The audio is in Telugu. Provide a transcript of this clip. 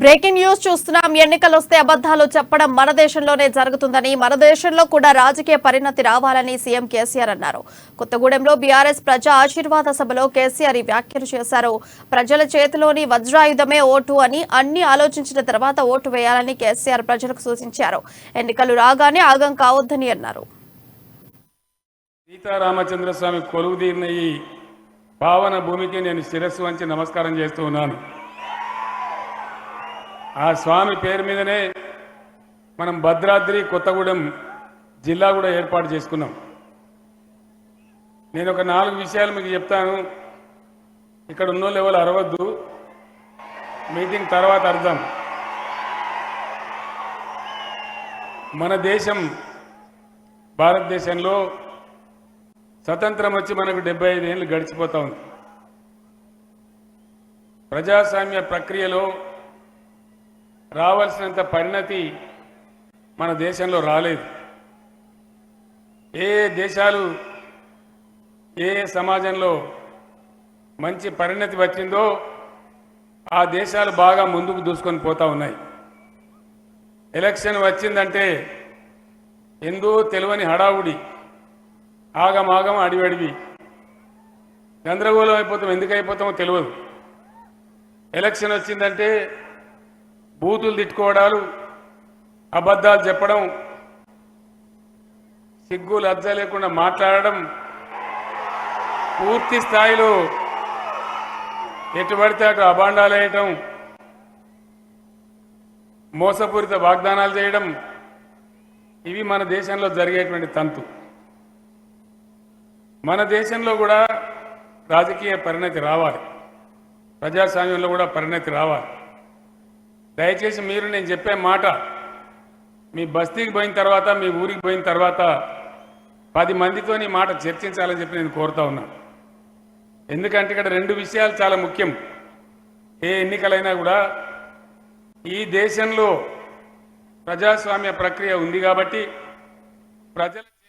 బ్రేకింగ్ న్యూస్ చూస్తున్నాం. ఎన్నికలు వస్తే అబద్ధాలు చెప్పడం మన దేశంలోనే జరుగుతుందని, మన దేశంలో కూడా రాజకీయ పరిణతి రావాలని సీఎం కేసీఆర్ అన్నారు. కొత్తగూడెంలో బీఆర్ఎస్ ప్రజా ఆశీర్వాద సభలో కేసీఆర్ ఈ వ్యాఖ్యలు చేశారు. ప్రజల చేతిలోని వజ్రాయుధమే ఓటు అని, అన్ని ఆలోచించిన తర్వాత ఓటు వేయాలని కేసీఆర్ ప్రజలకు సూచించారు. ఎన్నికలు రాగానే ఆగం కావద్దని అన్నారు. సీతారామచంద్రస్వామి కొలువుదీరిన ఈ పావన భూమికి నేను శిరస్సు వంచి నమస్కారం చేస్తూ ఉన్నాను. ఆ స్వామి పేరు మీదనే మనం భద్రాద్రి కొత్తగూడెం జిల్లా కూడా ఏర్పాటు చేసుకున్నాం. నేను ఒక 4 విషయాలు మీకు చెప్తాను. ఇక్కడ ఉన్నోళ్ళు ఎవరు అరవద్దు, మీటింగ్ తర్వాత అర్థం. మన దేశం భారతదేశంలో స్వతంత్రం వచ్చి మనకు 75 ఏళ్ళు గడిచిపోతా ఉంది. ప్రజాస్వామ్య ప్రక్రియలో రావాల్సినంత పరిణతి మన దేశంలో రాలేదు. ఏ దేశాలు ఏ సమాజంలో మంచి పరిణతి వచ్చిందో ఆ దేశాలు బాగా ముందుకు దూసుకొని పోతా ఉన్నాయి. ఎలక్షన్ వచ్చిందంటే ఎందో తెలియని హడావుడి, ఆగమాగం అడివడివి, గందరగోళం అయిపోతాం. ఎందుకు అయిపోతామో తెలియదు. ఎలక్షన్ వచ్చిందంటే బూతులు తిట్టుకోవడాలు, అబద్ధాలు చెప్పడం, సిగ్గు లజ్జ లేకుండా మాట్లాడడం, పూర్తి స్థాయిలో ఎటు పడితే అటు అభాండాలు వేయటం, మోసపూరిత వాగ్దానాలు చేయడం, ఇవి మన దేశంలో జరిగేటువంటి తంతు. మన దేశంలో కూడా రాజకీయ పరిణతి రావాలి, ప్రజాస్వామ్యంలో కూడా పరిణతి రావాలి. దయచేసి మీరు నేను చెప్పే మాట మీ బస్తీకి పోయిన తర్వాత, మీ ఊరికి పోయిన తర్వాత 10 మందితో ఈ మాట చర్చించాలని చెప్పి నేను కోరుతా ఉన్నాను. ఎందుకంటే ఇక్కడ 2 విషయాలు చాలా ముఖ్యం. ఏ ఎన్నికలైనా కూడా ఈ దేశంలో ప్రజాస్వామ్య ప్రక్రియ ఉంది కాబట్టి ప్రజలు